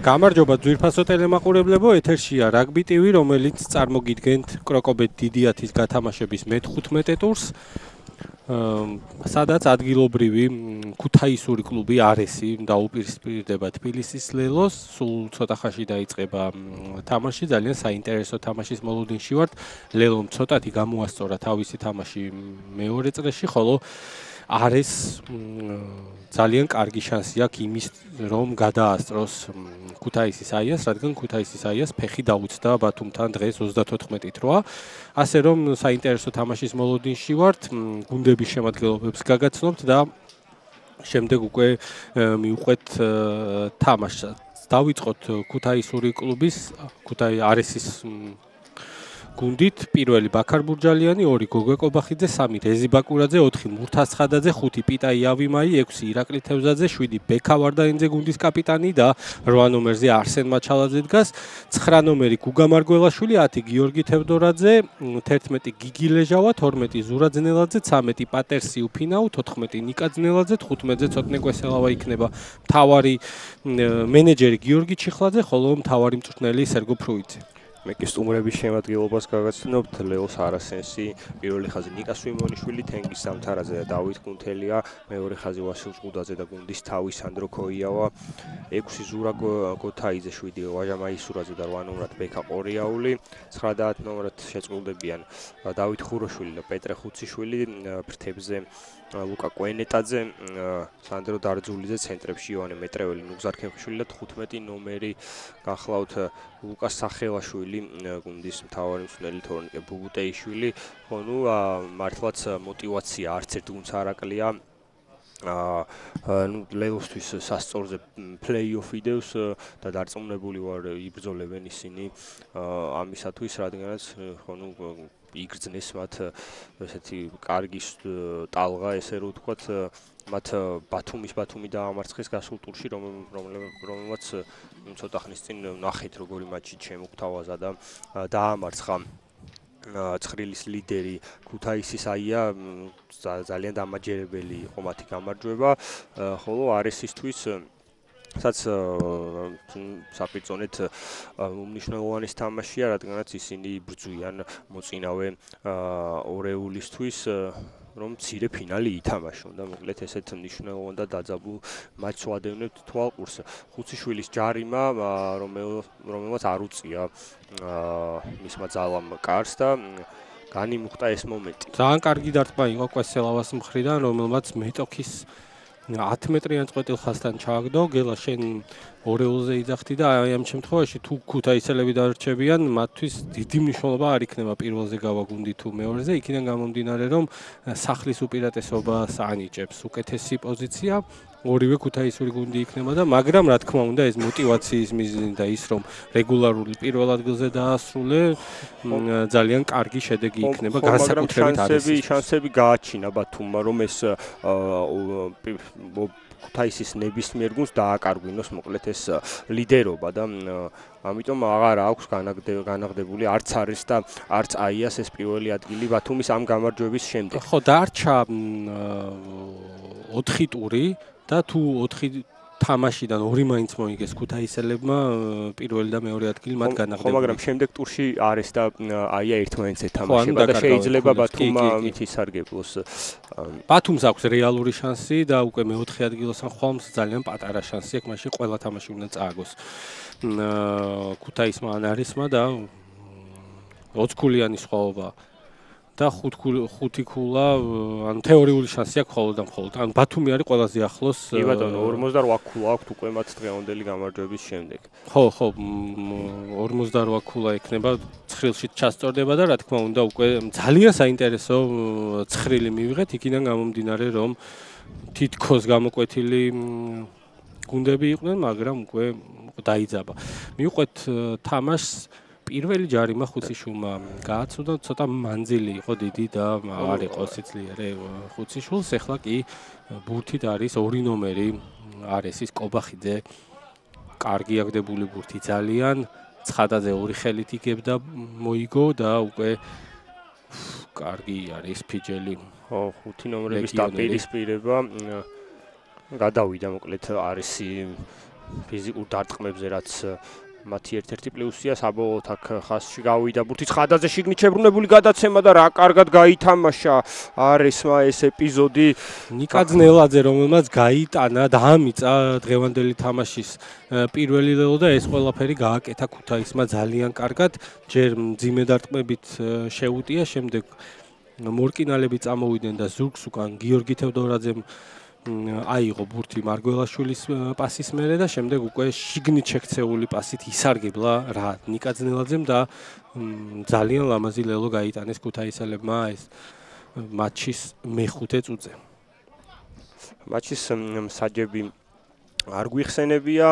გამარჯობა ძვირფასო ტელემაყურებლებო, ეთერშია რაგბი ტივი, რომელიც წარმოგიდგენთ კროკობეთ დიდიათის გათამაშების მე-15 ტურს, სადაც ადგილობრივი ქუთაისური კლუბი არესი დაუპირისპირდება თბილისის ლელოს. სულ ცოტა ხანში დაიწყება თამაში, ძალიან საინტერესო თამაშის მოლოდინში ვართ. ლელომ ცოტათი გამოასწორა თავისი თამაში მეორე წრეში, ხოლო არეს ძალიან კარგი შანსი აქვს იმის, რომ გადაასწროს ქუთაისის აიას, რადგან ქუთაისის აიას ფეხი დაუცდა ბათუმთან დღეს 34-8. ასე რომ საინტერესო თამაშის მოლოდინში ვართ, გუნდების შემადგენლობებს გაგაცნობთ და შემდეგ უკვე მივყვეთ თამაშს. დავიწყოთ ქუთაისური კლუბის, არესის გუნდით, პირველი ბაქარ ბურჯალიანი, 2 გოგო კობახიძე, 3 რეზი ბაკურაძე, 4 მურთაზ ცხადაძე, 5 პიტა იავიმაი, 6 ირაკლი თევზაძე, 7 ბექა ვარდაინძე გუნდის კაპიტანი და 8 ნომერზე არსენ მაჩალაძე დგას, 9 ნომერი გუგა მარგველაშვილი, 10 გიორგი თევდორაძე, 11 გიგი ლეჟავა, 12 ზურა ძნელაძე, 13 პატერ სიუფინაუ, 14 ნიკა ძნელაძე, 15-ზე ცოტნე კვესელავა იქნება მთავარი მენეჯერი გიორგი ჩიხლაძე, ხოლო მთავარი მწვრთნელი სერგო ფრუიცე. მე კი სტუმრების შემადგენლობას გაგაცნობთ ლეოს არასენსი, პირველი ხაზი ნიკა სვიმონიშვილი, თენგის სამთარაძე და დავით კუნთელია, მეორე ხაზი ვასილ ზღუდაძე და გუნდის თავი სანდრო ქოიავა, 6 ზურა გოთაიძე, 7 ვაჟა მაისურაძე და 8 ნომრად ბექა ყორიაული, 9 ნომრად შეწყვილდებიან დავით ხუროშვილი და პეტრე ხუციშვილი, ფრთებზე ლუკა კვენეტაძე, სანდრო დარძულიძე, ცენტრებში ივანე მეტრეველი, ნუგზარ ქეხვიშვილი და 15 ნომერი გახლავთ ლუკას სახელაშვილი, გუნდის მთავარი მსმენელი თორნიკე ბუგუტეიშვილი, ხო ნუ მართლაც мотивация არც ერთ გუნდს არ აკლია. ნუ ლეოსთვის სასწორზე პლეიოფი დევს და დარწმუნებული ვარ იბრძოლებენ ისინი ამისათვის, რადგანაც ხო ნუ იგრძნეს მათ ესეთი კარგი ტალღა, ესე რომ ვთქვათ, მათ ბათუმი დაამარცხეს გასულ ტურში, რომელმაც ცოტა ხნის წინ ნახეთ როგორი მატჩი შემოგთავაზა და დაამარცხა ცხრილის ლიდერი ქუთაისის აია, ძალიან დამაჯერებელი იყო მათი გამარჯვება, ხოლო არესისთვის სადაც საპირწონეთ უმნიშვნელოვანეს თამაშია, რადგანაც ისინი იბრძვიან მოწინავე ორეულისთვის, რომ მცირე ფინალი ითამაშონ და მოკლედ ესეთ მნიშვნელოვან და დაძაბულ მატჩს ვადევნებთ თვალყურს. ხუციშვილის ჯარიმა, რომელმაც არ უწია მისმა ძალამ კარს და განიმუხტა ეს მომენტი. ძალიან კარგი დარტყმა იყო კვესელავას მხრიდან, რომელმაც მეტოქის 10 მეტრიან წყვეტილხასთან ჩააგდო, გელა შენ ორეულზე იძახდი და აი ამ შემთხვევაში თუ ქუთაისელები დარჩებიან, მათთვის დიდი მნიშვნელობა არ იქნება პირველზე გავა გუნდი თუ მეორეზე, იქიდან გამომდინარე რომ სახლის უპირატესობას ანიჭებს უკეთესი პოზიცია, ორივე ქუთაისური გუნდი იქნება და მაგრამ რა თქმა უნდა ეს мотиваციის მიზანი და ის რომ რეგულარული პირველ ადგილზე დაასრულე, ძალიან კარგი შედეგი იქნება განსაკუთრებით არის. შანსები გააჩინა ბათუმმა რომ ეს ქუთაისის ნებისმიერ გუნდს დააკარგვინოს მოკლედ ეს ლიდერობა და ამიტომ აღარ აქვს განაღდებული არც არის და არც აიას ეს პირველი ადგილი ბათუმის ამ გამარჯვების შემდეგ. ხო, დარჩა 4 ტური და თუ 4 თამაშიდან 2 მაინც მოიგეს ქუთაისელებმა, პირველი და მეორე ადგილი მათ განაღდებული. ხო, მაგრამ შემდეგ ტურში არის და აია ერთმანეთს ეთამაშება და შეიძლება ბათუმმა მით ისარგებლოს. ბათუმს აქვს რეალური შანსი და უკვე მეოთხე ადგილოსან ხვალს ძალიან პატარა შანსი აქვს, მაშინ ყველა თამაში უნდა წააგოს. ქუთაისმა ან არისმა და 20 ქულიანი სხვაობა და 5 ქულა, ანუ თეორიული შანსი აქვს მხოლოდ და მხოლოდ. ანუ ბათუმი არის ყველაზე ახლოს. კი ბატონო, 48 ქულა აქვს უკვე მათ დღევანდელი გამარჯვების შემდეგ. ხო, 48 ქულა იქნება, ცხრილში ჩასწორდება და რა თქმა უნდა უკვე ძალიან საინტერესო ცხრილი მივიღეთ, იქიდან გამომდინარე რომ თითქოს გამოკვეთილი გუნდები იყვნენ, მაგრამ უკვე დაიძაბა. მივყვეთ თამაშს. პირველი ჯარიმა ხუციშვილმა გააცნო, ცოტა მანძილი იყო დიდი და არ იყო სიძლიერე ხუციშვილს, ეხლა კი ბურთით არის 2 ნომერი, არესის კობახიძე, კარგი აგდებული ბურთი ძალიან, ცხადაძე 2 ხელით იგებდა მოიგო და უკვე კარგი არის ფიჯელი. ხო, 5 ნომრების დაპირისპირება გადავიდა მოკლედ არესი ფიზიკურ დარტყმებზე, რაც მათი ერთ-ერთი პლუსია, საბოლოოდ აქ ხაზში გავიდა ბურთი, ცხადაძე შიგნით შებრუნებული გადაცემა და რა კარგად გაითამაშა არესმა ეს ეპიზოდი. ნიკა ძნელაძე, რომელმაც გაიტანა და ამიცა დღევანდელი თამაშის პირველი ლელო და ეს ყველაფერი გააკეთა ქუთაისმა ძალიან კარგად, ჯერ მძიმე დარტყმებით შეუტია, შემდეგ მორკინალები წამოვიდნენ და ზურგს უკან გიორგი თევდორაძემ აიღო ბურთი მარგველაშვილის პასის მერე და შემდეგ უკვე შიგნით შექცეული პასით ისარგებლა რა ნიკა ძნელაძემ და ძალიან ლამაზი ლელო გაიტანეს ქუთაისელებმა ეს მატჩის მეხუთე წუთზე. მატჩის მსაჯები არ გვიხსენებია,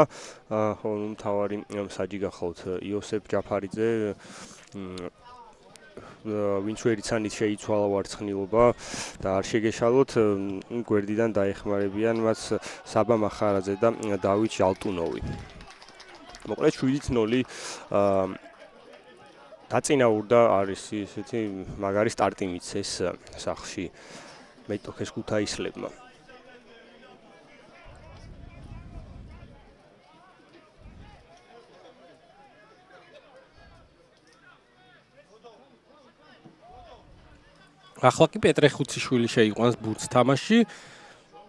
ხო, მთავარი მსაჯი გახლავთ იოსებ ჯაფარიძე, ვინც ვერიცანით შეიცვალა ვარცხნილობა და არ შეგეშალოთ, გვერდიდან დაეხმარებიან მას საბა მახარაძე და დავით ჟალტუნოვი. მოკლედ 7-0 დაწინაურდა არის ესეთი მაგარი სტარტი მიცეს სახლში მეტოქეს ქუთაისლებმა. ახლა კი პეტრე ხუციშვილი შეიყვანს ბურთს თამაში.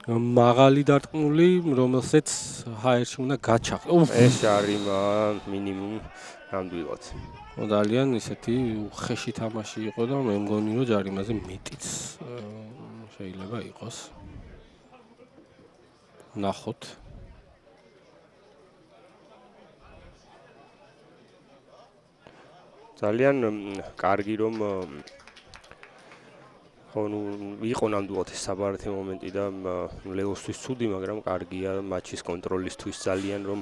მაღალი დარტყმული, რომელსაც ჰაერში უნდა გაჩაღოს. ეს არის მინიმუმ ნამდვილად. ძალიან ისეთი უხეში თამაში იყო და მე მგონი რომ ჯარიმაზე მეტიც შეიძლება იყოს. ნახოთ. ძალიან კარგი რომ იყო ნამდვილად ეს საბარათი მომენტი და ლეოსთვის ცუდი, მაგრამ კარგია მატჩის კონტროლისთვის ძალიან რომ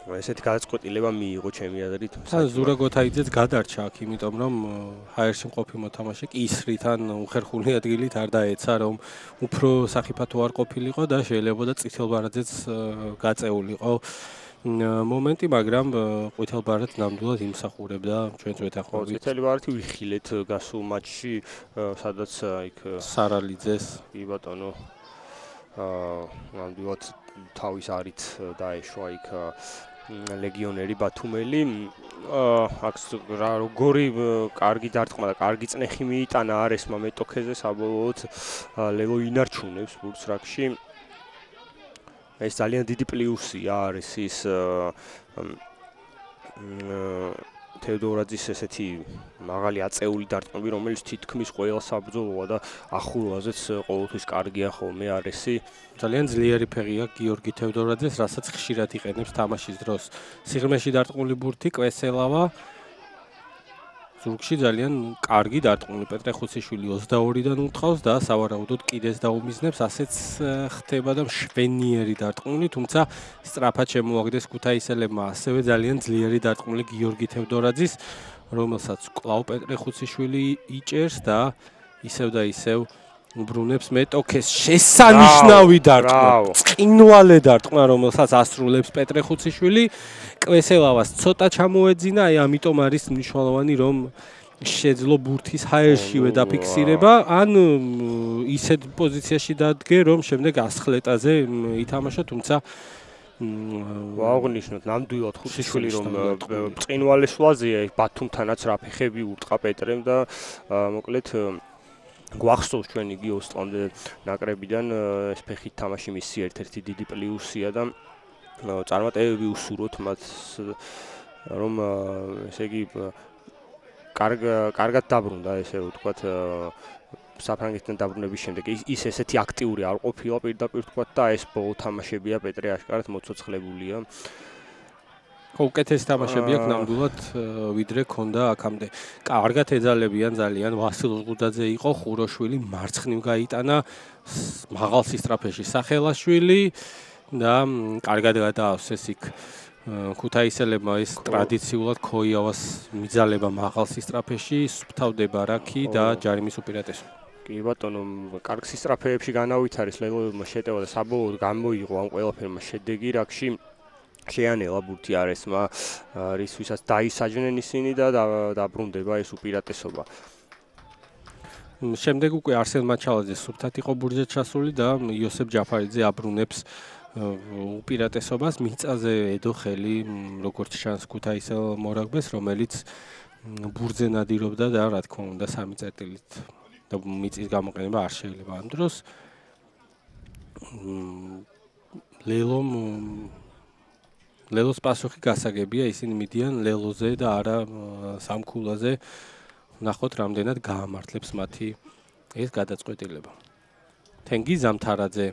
ესეთი გადაწყვეტილება მიიღო ჩემი აზრით. ზურა გოთაიძეც გადარჩა აქ, იმიტომ რომ ჰაერში მყოფი მოთამაშე კი ისრით ან უხერხული ადგილით არ დაეცა, რომ უფრო სახიფათო არ ყოფილიყო და შეიძლება და წითელბარაძეც გაწეულიყო მომენტი, მაგრამ ყვითელბარათს ნამდვილად იმსახურებდა ჩვენს ვეთახოვით. წითელბარათი ვიხილეთ გასულ მატჩში, სადაც იქ სარალიძეს, კი ბატონო, ნამდვილად თავის არით დაეშვა იქ ლეგიონერი ბათუმელი. აქ როგორი კარგი დარტყმა და კარგი წნეხი მიიტანა არესმა მეტოქეზე, საბოლოოდ ლელო ინარჩუნებს ბურთს რაგში. ეს ძალიან დიდი პლუსია არის ის თევდორაძის ესეთი მაღალი აწეული დარტყმები, რომელიც თითქმის ყველა საბრძოლოა და ახურვაზეც ყოველთვის კარგია ხოლმე არესი. ძალიან ძლიერი ფეხი აქვს გიორგი თევდორაძეს, რასაც ხშირად იყენებს თამაშის დროს. სიღრმეში დარტყმული ბურთი კვესელავა. ზურგში ძალიან კარგი დარტყმული პეტრე ხუციშვილი 22-დან უთხოვს და სავარაუდოდ კიდეს დაუმიზნებს, ასეც ხდება და მშვენიერი დარტყმული, თუმცა სწრაფად შემოაგდეს ქუთაისელებმა ასევე ძალიან ძლიერი დარტყმული გიორგი თევდორაძის, რომელსაც კვლავ პეტრე ხუციშვილი იჭერს და ისევ უბრუნებს მეტოქეს. შესანიშნავი დარტყმა, წყინვალე დარტყმა, რომელსაც ასრულებს პეტრე ხუციშვილი. კვესელავას ცოტა ჩამოეძინა, აი ამიტომ არის მნიშვნელოვანი, რომ შეძლო ბურთის ჰაერშივე დაფიქსირება, ან ისეთ პოზიციაში დადგე, რომ შემდეგ ასხლეტაზე ითამაშა, თუმცა ვაღვნიშნოთ ნამდვილად ხუციშვილი რომ წყინვალე სვლაზეა, ბათუმთანაც რა ფეხები ურტყა პეტრემ და მოკლედ გვახსოვს ჩვენ იგი ოსტლანდე ნაკრებიდან ეს ფეხით თამაში მისი ერთ-ერთი დიდი პლუსია და წარმატებები უსურვოთ მათ, რომ ესე იგი კარგად დაბრუნდა, ესე ვთქვათ, საფრანგეთთან დაბრუნების შემდეგ ის ესეთი აქტიური არ ყოფილა პირდაპირ ვთქვათ და ეს ბოლო თამაშებია პეტრე აშკარად მოცოცხლებულია. უკეთესი თამაშები აქვს ნამდვილად, ვიდრე ქონდა აქამდე. კარგად ეძალებიან ძალიან, ვასილ ზღუდაძე იყო, ხუროშვილი მარცხნივ გაიტანა, მაღალ სისტრაფეში სახელაშვილი და კარგად გადაავსეს იქ ქუთაისელებმა ეს ტრადიციულად ქოიავას მიძალება მაღალ სისტრაფეში, სუფთავდება რაკი და ჯარიმის უპირატესობა. კი ბატონო, კარგ სისტრაფეებში განავითარეს ლელოებმა შეტევა და საბოლოოდ გამოიღო ამ ყველაფერმა შედეგი რაკში. შეანელა ბურთი არესმა, რისთვისაც დაისაჯნენ ისინი და დაბრუნდება ეს უპირატესობა. შემდეგ უკვე არსენ მაჩალაძე სუფთად იყო ბურთზე ჩასული და იოსებ ჯაფარიძე აბრუნებს უპირატესობას. მიწაზე ედო ხელი, როგორც ჩანს ქუთაისელ მორაგბეს, რომელიც ბურთზე ნადირობდა და რა თქმა უნდა 3 წერტილით და მიწის გამოყენება არ შეიძლება ამ დროს. ლელოს პასუხი გასაგებია, ისინი მიდიან ლელოზე და არა სამქულაზე. ნახოთ რამდენად გაამართლებს მათი ეს გადაწყვეტილება. თენგიზ ზამთარაძე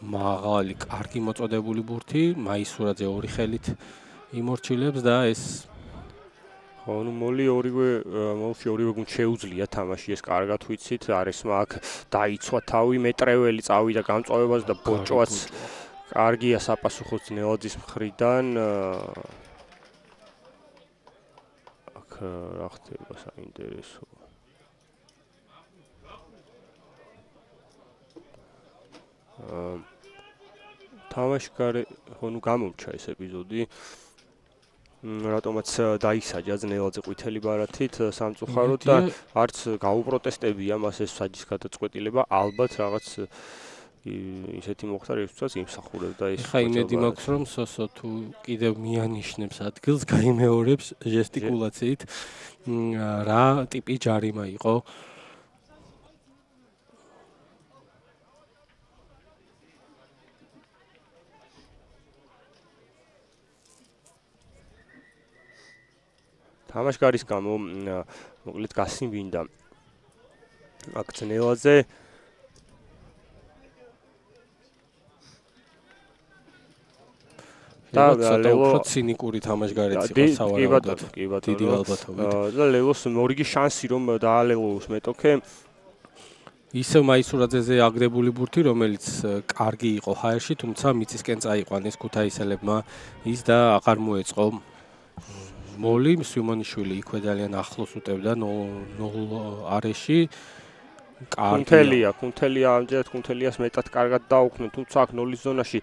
მაღალი, კარგი მოწოდებული ბურთი, მაისურაძე ორი ხელით იმორჩილებს და ეს მოლში ორივე გუნდს შეუძლია თამაში, ეს კარგად ვიცით, არესმა აქ დაიცვა თავი, მეტრეველი წავიდა გამწვავებას და ბოჭვაც კარგია საპასუხო ძნელაძის მხრიდან. აქ რა ხდება საინტერესო. თამაში გამომჩა ეს ეპიზოდი. რატომაც დაისაჯა ძნელაძე ყვითელი ბარათით სამწუხაროდ და არც გაუპროტესტებია მას ეს საჯის გადაწყვეტილება, ალბათ რაღაც ისეთი მოხდა, რითაც იმსახურებდა ეს. ხა იმედი მაქვს, რომ სოსო თუ კიდევ მიანიშნებს ადგილს, გაიმეორებს ჟესტიკულაციით რა ტიპი ჯარიმა იყო თამაშგარის გამო მოკლედ გასინვინდა აქ ძნელაძე და ლელო უფრო ცინიკური თამაშგარიც იყო სავარაუდოდ. დიდი ალბათობით. და ლელოს მორიგი შანსი რომ დაალელოს მეტოქე ისევ მაისურაძეზე აგდებული ბურთი, რომელიც კარგი იყო ჰაერში, თუმცა მიწისკენ წაიყვანეს ქუთაისელებმა ის და აღარ მოეწყო მოლი სვიმონიშვილი იქვე ძალიან ახლოს უტევდა 0 არეში. კუნთელია ამჯერად კუნთელიას მეტად კარგად დაუქმნ, თუმცა აქ 0-ის ზონაში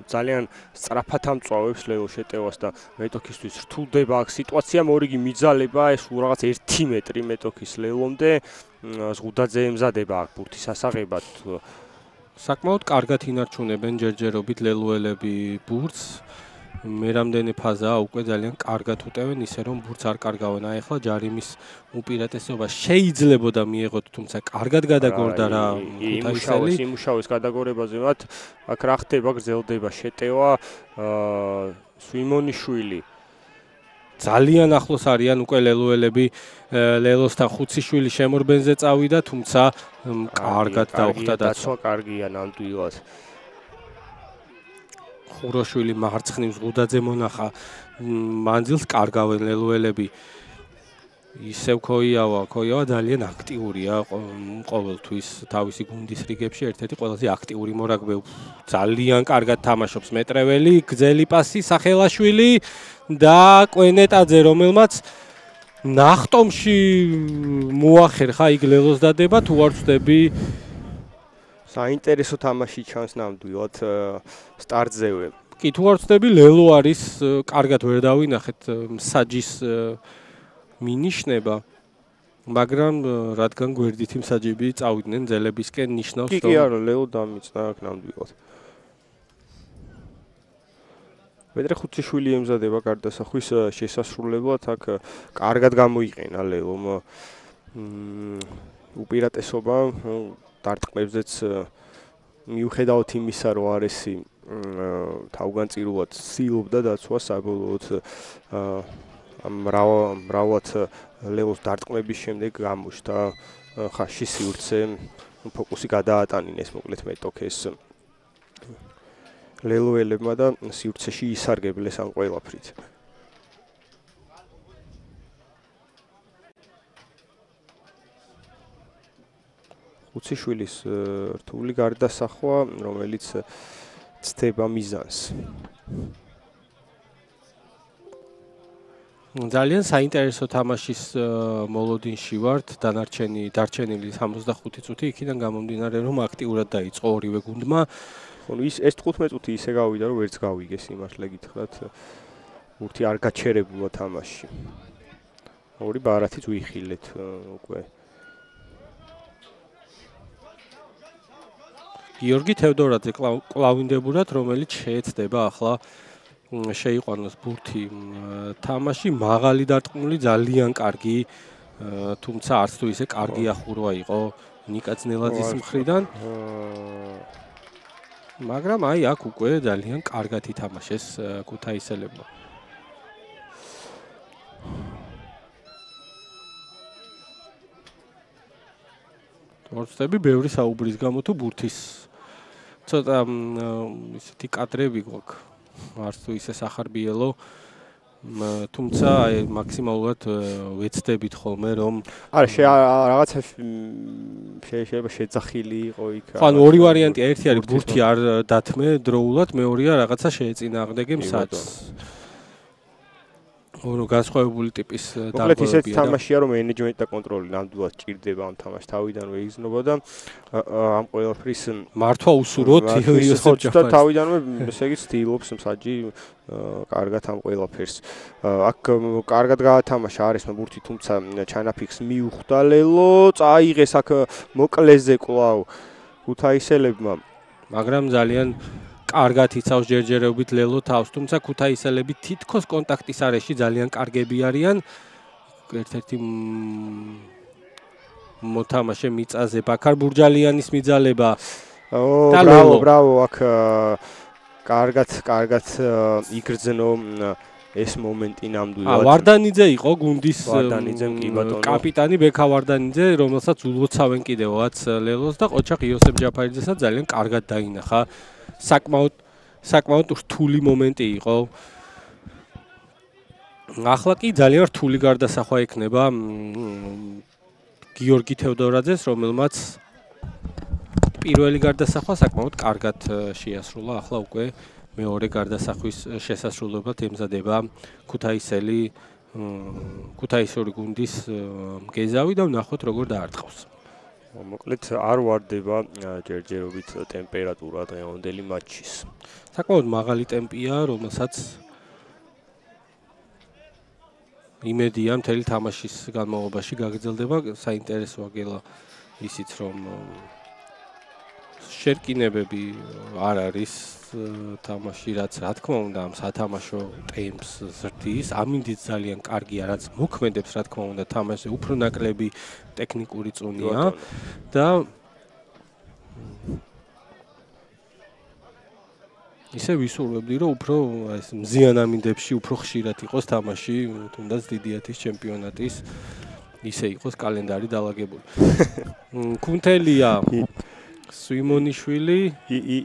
ძალიან სწრაფად ამწვავებს ლეო შეტევას და მეტოქისთვის რთულდება აქ სიტუაცია, მორიგი მიძალება, ეს რაღაც 1 მეტრი მეტოქის ლელომდე, ზღუდაძე ემზადება აქ ბურთის ასაღებად. საკმაოდ კარგად ინარჩუნებენ ჯერჯერობით ლელოელები ბურთს. მე რამდენი ფაზაა უკვე ძალიან კარგად უტევენ, ისე რომ ბურთს არ კარგავენ. აი ახლა ჯარიმის უპირატესობა შეიძლებოდა მიეღოთ, თუმცა კარგად გადაგორდა რა ქუთაისელი. იმუშავეს გადაგორებაზე, მათ აქ რა ხდება, გრძელდება შეტევა, სვიმონიშვილი. ძალიან ახლოს არიან უკვე ლელოელები, ლელოსთან ხუციშვილი შემორბენზე წავიდა, თუმცა კარგად დაუხდა დაცვა კარგია ნამდვილად. ხუროშვილი მარცხნივ ზღუდაძე მონახა მანძილს კარგავენ ლელოელები. ისევ ქოიავა ძალიან აქტიურია ყოველთვის თავისი გუნდის რიგებში, ერთ-ერთი ყველაზე აქტიური მორაგბე. ძალიან კარგად თამაშობს მეტრეველი, გრძელი პასი სახელაშვილი და კვენეტაძე, რომელმაც ნახტომში მოახერხა იქ ლელოს დადება, თუ არ ვწდები საინტერესო თამაში ჩანს ნამდვილად სტარტზევე. კი, თუ არ ვწდები, ლელო არის კარგად ვერ დავინახეთ მსაჯის მინიშნება, მაგრამ რადგან გვერდითი მსაჯები წავიდნენ ძელებისკენ, ნიშნავს რომ კი არა, ლელო დამიწა აქ ნამდვილად. მეტრე ხუციშვილი ემზადება გარდასახვის შესასრულებლად, აქ კარგად გამოიყენა ლელომ უპირატესობა დარტყმებზეც მიუხედავად იმისა, რომ არესი თავგანწირულად ცდილობდა დაცვას, საბოლოოდ მრავალ ლელოს დარტყმების შემდეგ გამოჩნდა ხაზში სივრცე, ფოკუსი გადაატანინეს მოკლედ მეტოქეს ლელოელებმა და სივრცეში ისარგებლეს ამ ყველაფრით. ხუციშვილის რთული გარდასახვა, რომელიც ცდება მიზანს. ძალიან საინტერესო თამაშის მოლოდინში ვართ, დარჩენილი 65 წუთი, იქიდან გამომდინარე, რომ აქტიურად დაიწყო ორივე გუნდმა. ხო, ეს 15 წუთი ისე გავიდა, რომ ვერც გავიგეს იმართლა გითხრათ. ბურთი არ გაჩერებულა თამაშში. ორი ბარათიც ვიხილეთ უკვე. გიორგი თევდორაძე კლავინდებურად, რომელიც შეეცდება ახლა შეიყვანოს ბურთი თამაში, მაღალი დარტყმული, ძალიან კარგი, თუმცა არც თუ ისე კარგი ახურვა იყო ნიკა ძნელაძის მხრიდან. მაგრამ აი აქ უკვე ძალიან კარგად ითამაშეს ქუთაისელებმა. თორცები ბევრი საუბრის გამო თუ ბურთის ცოტა ისეთი კადრები გვაქვს. არც თუ ისე სახარბიელო, თუმცა აი მაქსიმალურად ვეცდებით ხოლმე რომ რაღაცა შეიძლება შეძახილი იყო იქ. ხო, ორი ვარიანტია, ერთი არის ბურთი არ დათმე დროულად, მეორეა რაღაცა შეეწინააღმდეგე მსაჯს. ორი განსხვავებული ტიპის დარღვევებია. მოკლედ ისეთი თამაშია, რომ მენეჯმენტი და კონტროლი ნამდვილად ჭირდება ამ თამაშს თავიდანვე იგრძნობა და ამ ყველაფრის მართვა უსურვოთ იოსებ ჯაფარს. თავიდანვე ესე იგი ცდილობს მსაჯი კარგად ამ ყველაფერს. აქ კარგად გაათამაშა არისმა ბურთი, თუმცა ჩანაფიქს მიუხვდა ლელო, წაიღეს აქ მოკლეზე კვლავ ქუთაისელებმა, მაგრამ ძალიან კარგად იცავს ჯერჯერობით ლელო თავს, თუმცა ქუთაისელები თითქოს კონტაქტის არეში ძალიან კარგები არიან. ერთ-ერთი მოთამაშე მიწაზე ბაქარ ბურჯალიანის მიძალება. ბრავო, აქ კარგად იგრძნო ეს მომენტი ნამდვილად ვარდანიძე იყო გუნდის ვარდანიძემ კი ბატონო კაპიტანი ბექა ვარდანიძე, რომელსაც ულოცავენ კიდევაც ლელოს და ყოჩახ იოსებ ჯაფარიძესაც ძალიან კარგად დაინახა. საკმაოდ რთული მომენტი იყო. ახლა კი ძალიან რთული გარდასახვა ექნება გიორგი თევდორაძეს, რომელმაც პირველი გარდასახვა საკმაოდ კარგად შეასრულა. ახლა უკვე მეორე გარდასახვის შესასრულებლად ემზადება ქუთაისური გუნდის მგეზავი და ვნახოთ როგორ დაარტყავს. მოკლედ არ ვარდება ჯერჯერობით ტემპერატურა დღევანდელი მატჩის. საკმაოდ მაღალი ტემპია, რომელსაც იმედია მთელი თამაშის განმავლობაში გაგრძელდება. საინტერესოა გელა ისიც რომ შერკინებები არ არის თამაში, რაც რა თქმა უნდა ამ სათამაშო ტემპს ზრდის. ამინდიც ძალიან კარგია, რაც მოქმედებს რა თქმა უნდა თამაშზე, უფრო ნაკლები ტექნიკური წუნია და ისე ვისურვებდი, რომ უფრო ეს მზიან ამინდებში უფრო ხშირად იყოს თამაში, თუნდაც დიდიათის ჩემპიონატის ისე იყოს კალენდარი დალაგებული. კუნთელია სვიმონიშვილი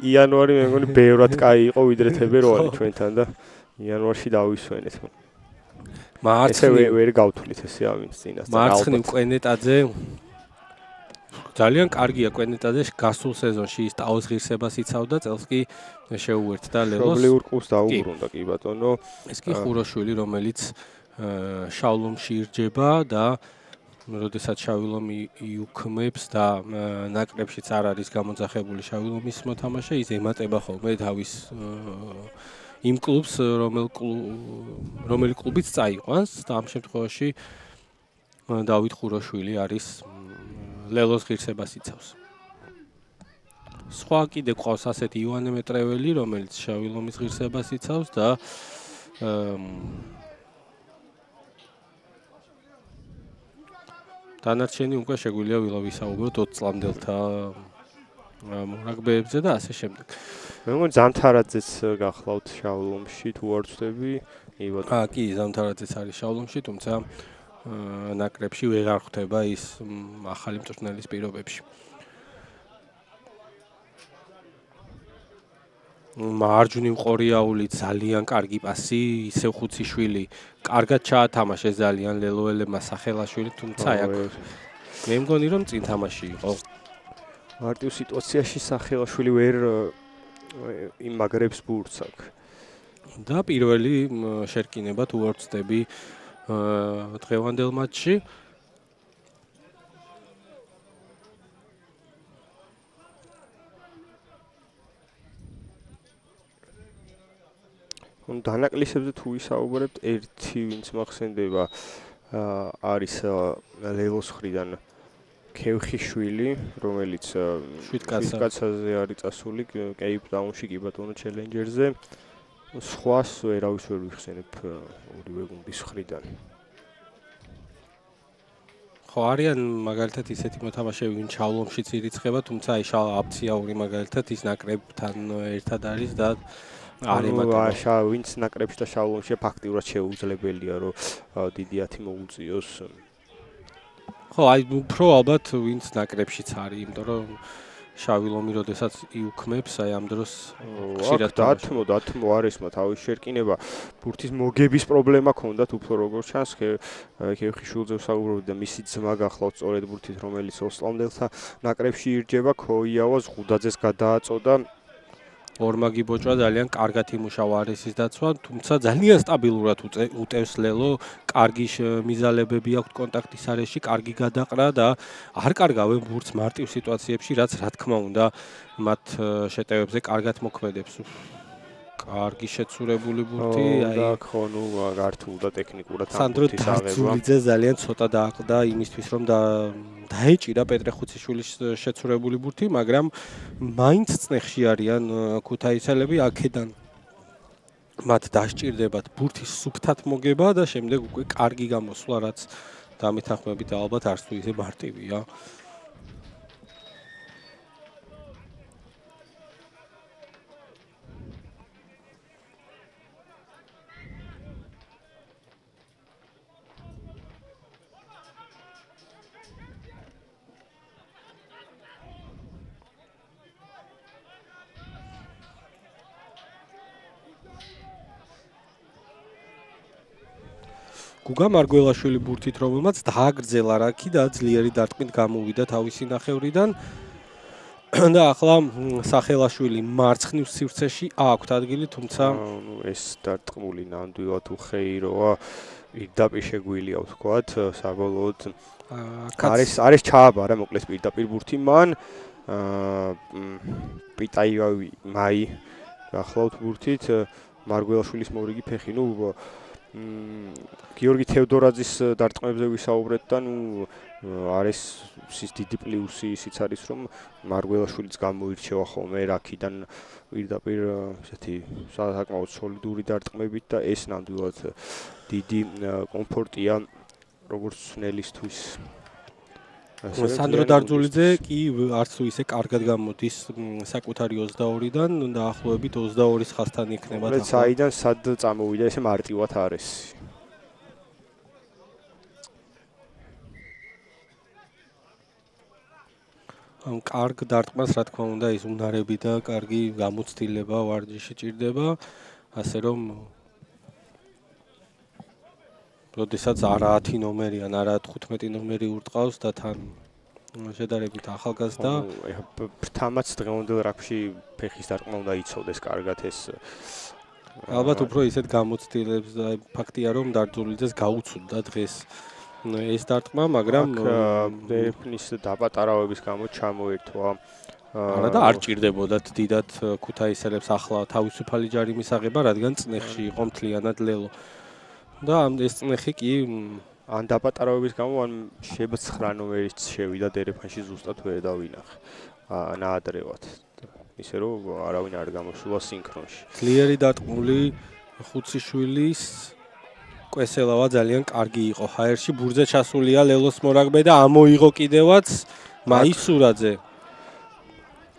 იანვარი მე მგონი ბევრად კაი იყო ვიდრე თებერვალი ჩვენთან და იანვარში დავისვენეთ. მარცხნივ ვერ გავთვლით ესე ამინს წინასწარ. მარცხნივ კვენეტაძე ძალიან კარგია კვენეტაძე გასულ სეზონში ის ტაოს ღირსებას იცავდა, წელს კი შეუერთდა ლელოს. მშობლიურ კლუბს დაუბრუნდა კი ბატონო. ეს კი ხუროშვილი, რომელიც შავლომში ირჯება და როდესაც შავილომი იუქმებს და ნაკრებშიც არ არის გამოძახებული შავილომის მოთამაშე, ის ემატება ხოლმე თავის იმ კლუბს, რომელი კლუბიც წაიყვანს და ამ შემთხვევაში დავით ხუროშვილი არის ლელოს ღირსებას იცავს. სხვა კიდე ყავს ასეთი ივანე მეტრეველი, რომელიც შავილომის ღირსებას იცავს და დანარჩენი უკვე შეგვიძლია ვილავისაუბროთ 20 წლამდელთა მორაგბეებზე და ასე შემდეგ. მე მგონი ზამთარაძეც გახლავთ შავლომში თუ არ ვცდები. კი, ზამთარაძეც არის შავლომში, თუმცა ნაკრებში ვეღარ ხვდება ის ახალი მწვრთნელის პირობებში. მარჯვნივ ყორიაული ძალიან კარგი პასი, ისევ ხუციშვილი, კარგად ჩაათამაშეს ძალიან ლელოელებმა სახელაშვილი, თუმცა აი აქ მე მგონი რომ წინ თამაში იყო. მარტივ სიტუაციაში სახელაშვილი ვერ იმაგრებს ბურთს აქ. და პირველი შერკინება თუ არ ვცდები დღევანდელ მატჩში. დანაკლისებზე თუ ვისაუბრებთ, ერთი ვინც მახსენდება არის ლელოს ხრიდან ქევხიშვილი, რომელიც შვიდკაცაზე არის წასული კეიპტაუნში კი ბატონო ჩელენჯერზე. სხვას ვერავის ვერ ვიხსენებ ორივე გუნდის ხრიდან. ხო არიან მაგალითად ისეთი მოთამაშეები, ვინც შავლომშიც ირიცხება, თუმცა აი აფციაური მაგალითად ის ნაკრებთან ერთად არის და ვინც ნაკრებში და შავლომში ფაქტიურად შეუძლებელია რომ დიდიათი მოუწიოს. ხო, აი უფრო ალბათ ვინც ნაკრებშიც არის, იმიტომ რომ შავილომი როდესაც იუქმებს, აი ამ დროს ხშირად დათმო არისმა თავის შერკინება, ბურთის მოგების პრობლემა ქონდათ უფრო როგორ ჩანს, ქევხიშვილზე ვსაუბრობდი და მისი ძმა გახლავთ სწორედ ბურთით, რომელიც ოსლამდელთა ნაკრებში ირჯება, ქოიავას ღუდაძეს გადააწოდა. ორმაგი ბოჭვა ძალიან კარგად იმუშავა არესის დაცვა, თუმცა ძალიან სტაბილურად უტევს ლელო, კარგი მიზალებები აქვს კონტაქტის არეში, კარგი გადაყრა და არ კარგავენ ბურთს მარტივ სიტუაციებში, რაც რა თქმა უნდა მათ შეტევებზე კარგად მოქმედებს. კარგი შეცურებული ბურთი, აი ხო, ნუ გართულ და ტექნიკურად ამ ბურთის აღება. სანდრო ძალიან ცოტა დააყდა იმისთვის, რომ დაეჭირა პეტრე ხუციშვილის შეცურებული ბურთი, მაგრამ მაინც წნეხში არიან ქუთაისელები აქედან. მათ დასჭირდებათ ბურთის სუფთად მოგება და შემდეგ უკვე კარგი გამოსვლა, რაც დამეთანხმებით ალბათ არც თუ ისე მარტივია. გუგა მარგველაშვილი ბურთით, რომელმაც დააგრძელა რაკი და ძლიერი დარტყმით გამოვიდა თავისი ნახევრიდან. და ახლა სახელაშვილი მარცხნივ სივრცეში აქვთ ადგილი, თუმცა ეს დარტყმული ნამდვილად უხეიროა, პირდაპირ შეგვილია ვთქვათ, საბოლოოდ არის ჩააბარა მოკლეს პირდაპირ ბურთი მან. პიტაივი მაი ახლავთ ბურთით, მარგველაშვილის მორიგი ფეხი, გიორგი თევდორაძის დარტყმებზე ვისაუბრეთ და არის ის დიდი პლუსი ისიც არის, რომ მარგველაშვილიც გამოირჩევა ხოლმე რაკიდან პირდაპირ ესეთი საკმაოდ სოლიდური დარტყმებით და ეს ნამდვილად დიდი კომფორტია როგორც ნელისთვის. სანდრო დარძულიძე კი არც თუ ისე კარგად გამოდის საკუთარი 22-დან, დაახლოებით 22-ის ხაზთან იქნება და საიდან სად წამოვიდა ესე მარტივად არის. კარგ დარტყმას რა თქმა უნდა ის უნარები და კარგი გამოცდილება ვარჯიში ჭირდება, ასე რომ როდესაც არა 10 ნომერი ან არა 15 ნომერი ურტყავს და თან შედარებით ახალგაზრდა, თამაც დღევანდელ რაგბში ფეხის დარტყმა უნდა იცოდეს კარგად ეს. ალბათ უფრო ისეთ გამოცდილებს და ფაქტია რომ დარძულიძეს გაუცუდა დღეს ეს დარტყმა, მაგრამ დერეფნის დაპატარავების გამო ჩამოერთვა. არა და არ ჭირდებოდათ დიდად ქუთაისელებს ახლა თავისუფალი ჯარიმის აღება, რადგან წნეხში იყო მთლიანად ლელო. და ეს წნეხი კი ან დაპატარავების გამო ან შეიძლება 9 ნომერიც შევიდა დერეფანში ზუსტად ვერ დავინახე. ნაადრევად. ისე რომ არავინ არ გამოსულა სინქრონში. ძლიერი დარტყმული ხუციშვილის კვესელავა ძალიან კარგი იყო ჰაერში, ბურთზე ჩასულია ლელოს მორაგბე და ამოიღო კიდევაც მაისურაძე.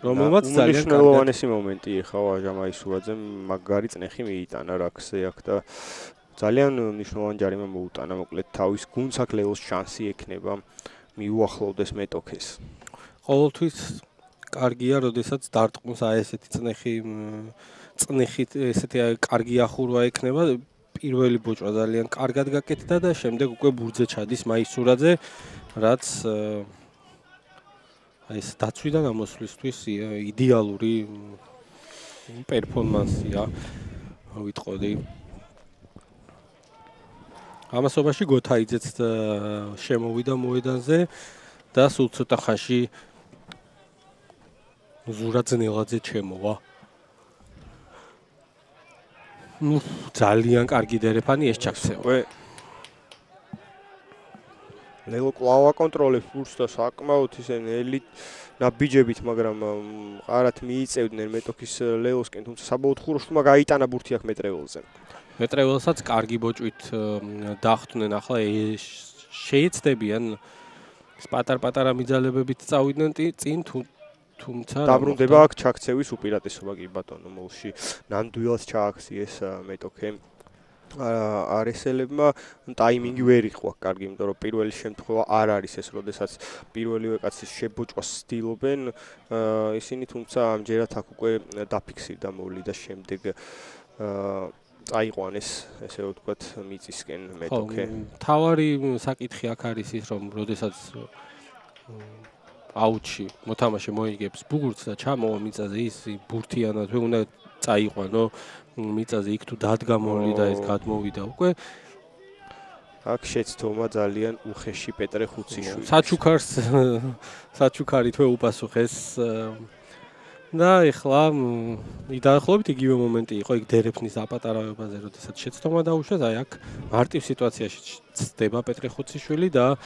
რომელმაც ძალიან მნიშვნელოვანი მომენტი ეხა ვაჟა მაისურაძემ მაგარი წნეხი მიიტანა რაკზე აქ და ძალიან მნიშვნელოვანი ჯარიმა მოუტანა, მოკლედ თავის გუნდს აქ ლელოს შანსი ექნება მიუახლოვდეს მეტოქეს. ყოველთვის კარგია, როდესაც დარტყმს ესეთი წნეხით ესეთი კარგი ახურვა ექნება. პირველი ბოჭვა ძალიან კარგად გაკეთდა და შემდეგ უკვე ბურთზე ჩადის მაისურაძე, რაც ეს დაცვიდან ამოსვლისთვის იდეალური პერფორმანსია, ვიტყოდი. ამასობაში გოთაიძეც შემოვიდა მოედანზე და სულ ცოტა ხანში ზურა ძნელაძე ჩემოვა. ძალიან კარგი დერეფანი ეს ჩაქცევა. ლელო კვლავ აკონტროლებს ბურთს და საკმაოდ ისე ნაბიჯებით, მაგრამ ყარად მიიწევდნენ მეტოქის ლელოსკენ, თუმცა საბოლოოდ ხუროშთმა გაიტანა ბურთი აქ მეტრეველზე. მეტრეველსაც კარგი ბოჭვით დახვდნენ, ახლა შეეცდებიან პატარ-პატარა მიძალებებით წავიდნენ წინ თუმცა დაბრუნდება აქ ჩაქცევის უპირატესობა კი ბატონო მოლში ნამდვილად ჩააქციეს მეტოქე არესელებმა ტაიმინგი ვერ იყო კარგი, იმიტომ რომ პირველი შემთხვევა არ არის ეს, როდესაც პირველივე კაცის შებოჭვას ცდილობენ ისინი, თუმცა ამჯერად აქ უკვე დაფიქსირდა მოვლი და შემდეგ აიყვანეს ესე ვთქვათ მიწისკენ მეტოქე. თავარი საკითხი აქ არის ის, რომ როდესაც აუჩი მოთამაშე მოიგებს ბურთს და ჩამოვა მიწაზე ის ბურთიანად უნდა წაიყვანო მიწაზე იქ თუ დადგა მოვლი და ეს გადმოვიდა უკვე აქ შეცდომა ძალიან უხეში პეტრე ხუციშვილი. საჩუქარი თვე უპასუხეს და ეხლა დაახლოებით იგივე მომენტი იყო იქ დერეფნის დაპატარავებაზე, როდესაც შეცდომა დაუშვეს, აი აქ მარტივ სიტუაციაში ცდება პეტრე ხუციშვილი და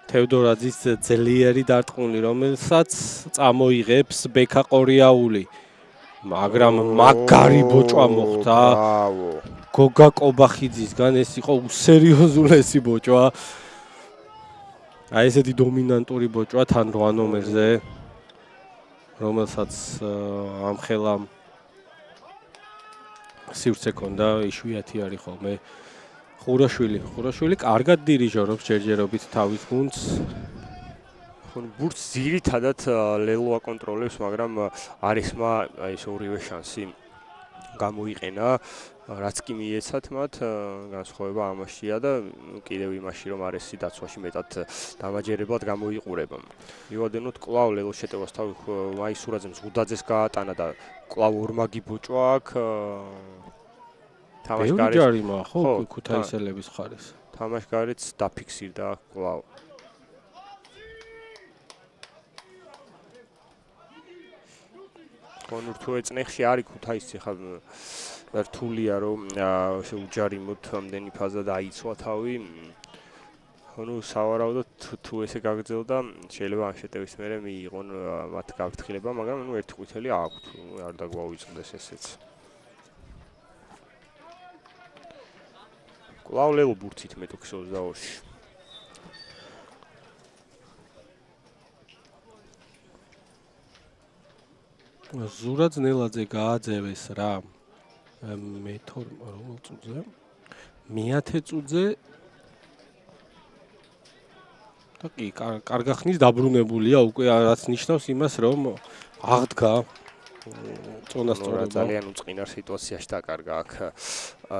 თევდორაძის ძლიერი დარტყმული, რომელსაც წამოიღებს ბექა ყორიაული. მაგრამ მაგარი ბოჭვა მოხდა. გოგა კობახიძისგან ეს იყო უსერიოზულესი ბოჭვა. აი ესეთი დომინანტური ბოჭვა თან 8 ნომერზე, რომელსაც ამხელა სივრცე ქონდა, იშვიათი არის ხოლმე. ხურაშვილი კარგად დირიჟორობს ჯერჯერობით თავის გუნდს. ბურთს ძირითადად ლელო აკონტროლებს, მაგრამ არისმა ეს ორივე შანსი გამოიყენა. რაც კი მიეცათ მათ განსხვავება ამაშია და კიდევ იმაში რომ არესი დაცვაში მეტად დამაჯერებლად გამოიყურება. მივადენოთ კვლავ ლელოს შეტევას თავი მაისურაძემ ზღუდაძეს გაატანა და კვლავ ორმაგი ბოჭვა აქვს თამაშგარეთ ჯარიმა ხო ქუთაისელების ხარეს. თამაშგარეთ დაფიქსირდა კვლავ. კონურ თუ ეწნეხში არის ქუთაისი ხა რთულია რომ შეუჯარიმოთ ამდენი ფაზა დაიცვა თავი. ანუ სავარაუდოდ თუ ესე გაგრძელდა შეიძლება ამ შეტევის მერე მიიღონ მათ გაფრთხილება, მაგრამ ანუ ერთი ყვითელი აქვთ, არ დაგვაუწყდეს ესეც. კვლავ ლელო ბურთით მეტოქს 22-ში. ზურა ძნელაძე გააძევეს რა. რომელ წუთზე? მე-10 წუთზე. და კი, კარგახნის დაბრუნებულია უკვე, რაც ნიშნავს იმას, რომ აღდგა წონასწორობა. ძალიან უწყინარ სიტუაციაში დაკარგა აქ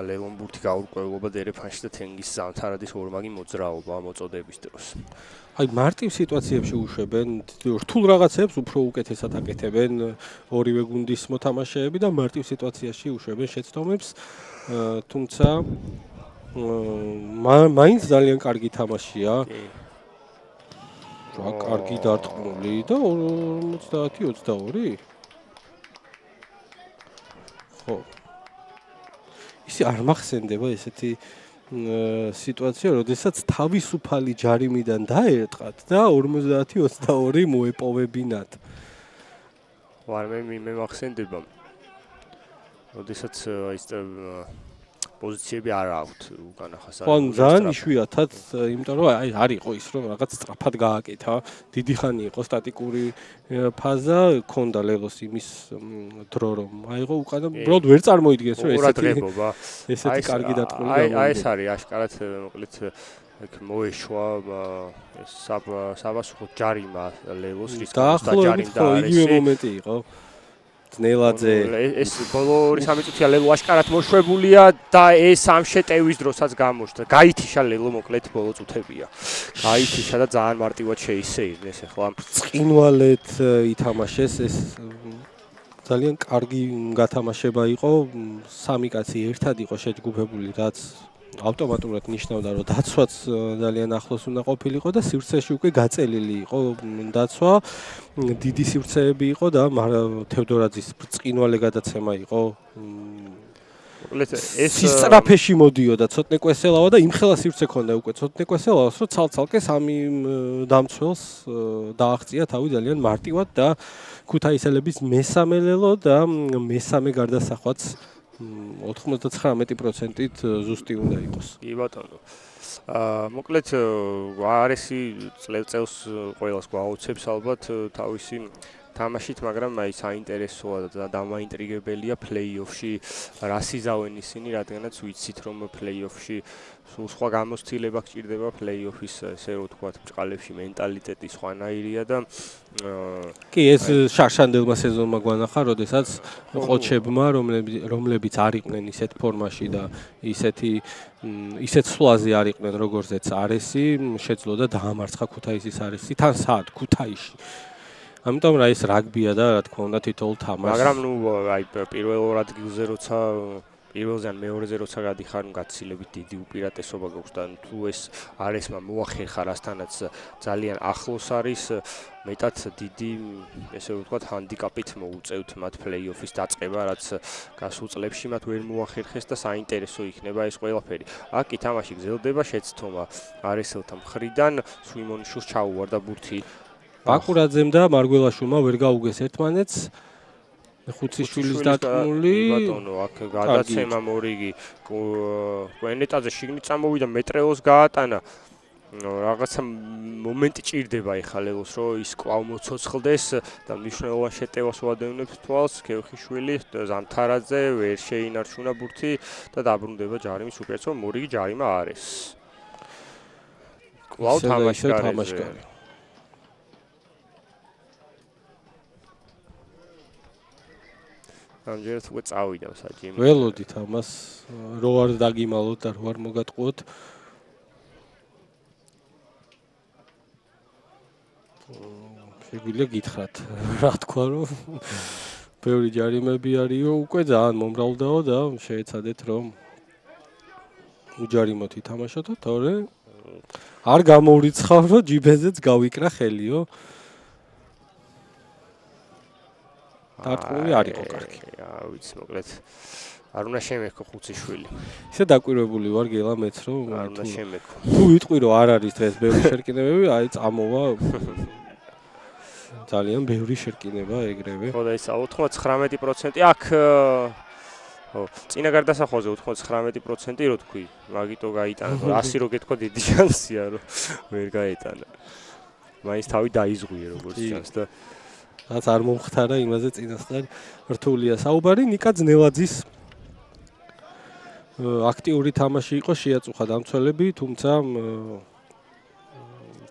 ლევონ ბურთი გაურკვევლობა დერეფანში და თენგის ზამთარადის ორმაგი მოძრაობა მოწოდების დროს. აი მარტივ სიტუაციებში უშვებენ, რთულ რაღაცებს უფრო უკეთესად აკეთებენ ორივე გუნდის მოთამაშეები და მარტივ სიტუაციაში უშვებენ შეცდომებს, თუმცა მაინც ძალიან კარგი თამაშია. რა კარგი დარტყმული და 50-22. ხო. ისი არ მახსენდება ესეთი სიტუაცია, როდესაც თავისუფალი ჯარიმიდან დაერტყათ და 50-22 მოეპოვებინათ. ვარ მე მახსენდება. როდესაც ის პოზიციები არ აქვთ უკანა ხასარ. ხო, ძალიან იშვიათად, იმიტომ რომ აი არ იყო ის რომ რაღაც სწრაფად გააკეთა, დიდი ხანი იყო სტატიკური ფაზა, ქონდა ლელოს იმის დრო რომ აიღო უკანა, უბრალოდ ვერ წარმოიდგენს რომ ესეთი კარგი დატყმული გამოიგო. აი ეს არის აშკარად მოკლედ ეგ მოეშვა საბასუხო ჯარიმა ლელოს რის გამოც და ჯარიმ და არის. იგივე მომენტი იყო. ძნელაძე ეს ბოლო 2-3 წუთია ლელო აშკარად მოშვებულია და ეს ამ შეტევის დროსაც გამოჩნდა. გაითიშა ლელო მოკლედ ბოლო წუთებია. გაითიშა და ძალიან მარტივად შეისეირნეს ახლა. წინვალეთ ითამაშეს ეს ძალიან კარგი გათამაშება იყო. სამი კაცი ერთად იყო შეჯგუფებული, რაც ავტომატურად ნიშნავდა რომ დაცვაც ძალიან ახლოს უნდა ყოფილიყო და სივრცეში უკვე გაწელილი იყო დაცვა. დიდი სივრცეები იყო და თევდორაძის ბრწყინვალე გადაცემა იყო. ეს სწრაფეში მოდიოდა ცოტნე კვესელავა და იმხელა სივრცე ქონდა უკვე ცოტნე კვესელავს, რომ ცალ-ცალკე სამი დამცველს დააღწია თავი ძალიან მარტივად და ქუთაისელების მესამე ლელო და მესამე გარდასახვაც 99%-ით ზუსტი უნდა იყოს. კი ბატონო. მოკლედ არესი წელს ყველას გვაუცებს ალბათ თავისი თამაშით, მაგრამ აი საინტერესოა და დამაინტრიგებელია პლეი-ოფში რა სიზავენ ისინი, რადგანაც ვიცით რომ პლეი-ოფში სულ სხვა გამოცდილება გჭირდება პლეი-ოფის ესე რომ ვთქვათ ბჭყალებში მენტალიტეტი სხვანაირია და კი ეს შარშანდელმა სეზონმა გვანახა, როდესაც ყოჩებმა რომლებიც არ იყვნენ ისეთ ფორმაში და ისეთ სვლაზე არ იყვნენ როგორზეც არესი, შეძლოდა დაამარცხა ქუთაისის არესი თან სად ქუთაისში. ამიტომ რა ის რაგბია და რა თქმა უნდა თითოეულ თამაშს. მაგრამ ნუ აი პირველ ადგილზე როცა პირველზე ან მეორეზე როცა გადიხარ, გაცილებით დიდი უპირატესობა გაქვს და თუ ეს არესმა მოახერხა რასთანაც ძალიან ახლოს არის, მეტად დიდი, ესე ვთქვათ, ჰანდიკაპით მოუწევთ მათ პლეი-ოფის დაწყება, რაც გასულ წლებში მათ ვერ მოახერხეს და საინტერესო იქნება ეს ყველაფერი. აქ კი თამაში გრძელდება, შეცდომა არესელთა მხრიდან, სვიმონიშვილს ჩაუვარდა ბურთი ბაკურაძემ და მარგველაშვილმა ვერ გაუგეს ერთმანეთს. ხუციშვილის დატყმული ბატონო აქ გადაცემა მორიგი კვენეტაძე შიგნით წამოვიდა მეტრეოს გაატანა. რაღაცა მომენტი ჭირდება ეხლა ლელოს რომ ის კვლავ მოცოცხლდეს და მნიშვნელოვან შეტევას ვადევნებს თვალს. ქევხიშვილი ზამთარაძე ვერ შეინარჩუნა ბურთი და დაბრუნდება ჯარიმის უკეთესო მორიგი ჯარიმა არის. კვლავ თამაშგარი. ამჯერად უკვე წავიდა საჭიმი. ველოდით ამას რო არ დაგიმალოთ და რო არ მოგატყუოთ. შეგვიძლია გითხრათ, რა თქვა რომ ბევრი ჯარიმები არისო, უკვე ძალიან მომრავლდაო და შეეცადეთ რომ უჯარიმოთ ითამაშოთ, თორე არ გამოვრიცხავ რომ ჯიბეზეც გავიკრა ხელიო. დარტყმული არ იყო კარგი. ვიცი, მოკლედ არ უნდა შემექო ხუციშვილი. ისე დაკვირვებული ვარ გელა მეც რომ არ უნდა შემექო. თუ ვიტყვი რომ არ არის დღეს ბევრი შერკინებები, აი წამოვა ძალიან ბევრი შერკინება ეგრევე. ხო და ისა 99% აქ ხო, წინა გარდასახვაზე 99% რო თქვი, მაგიტო გაიტანა, 100 რო გეთქვა დიდი შანსია რომ ვერ გაეტანა. მაინც თავი დაიზღვიე როგორც ჩანს და რაც არ მომხდარა იმაზე წინასწარ რთულია საუბარი. ნიკა ძნელაძის აქტიური თამაში იყო, შეაწუხა დამცველები, თუმცა